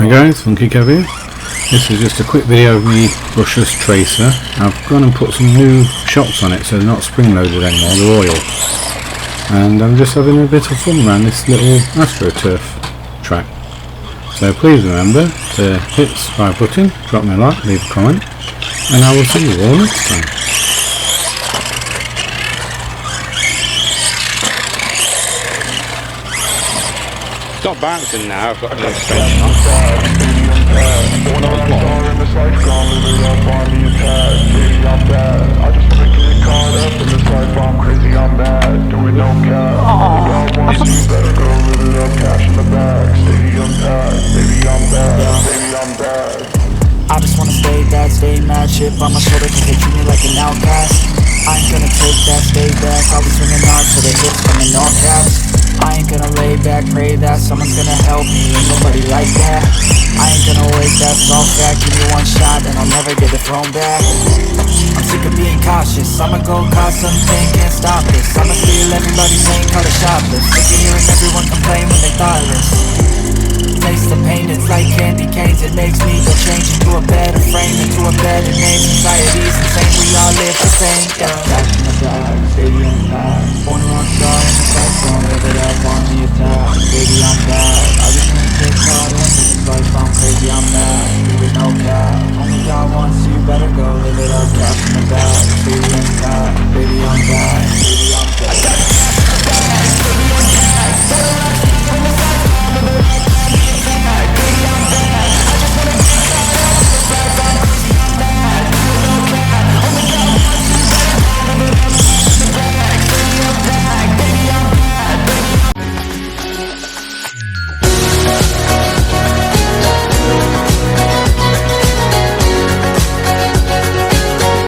Hi guys, Funky Kev here. This is just a quick video of the Brushless Tracer. I've gone and put some new shocks on it so they're not spring loaded anymore, they're oil. And I'm just having a bit of fun around this little AstroTurf track. So please remember to hit the subscribe button, drop me a like, leave a comment, and I will see you all next time. It's not bouncing now, I've got no suspension on. I just wanna stay bad, stay mad, chip on my shoulder cause they treat me like an outcast. I ain't gonna take that, stay back, I'll be swinging on till the hits coming all caps. I ain't gonna lay back, pray that someone's gonna help me, ain't nobody like that. I ain't gonna wait, that's all fact, give me one shot and I'll never get it thrown back. I'm sick of being cautious, I'ma go cause something, can't stop this. I'ma steal everybody's saying call it shoplift. Sick of hearing everyone complain when they thoughtless. Taste the pain, it's like candy canes. It makes me go change into a better frame, into a better name. Society's insane, we all live the same. Cash in the bag, stadium packed.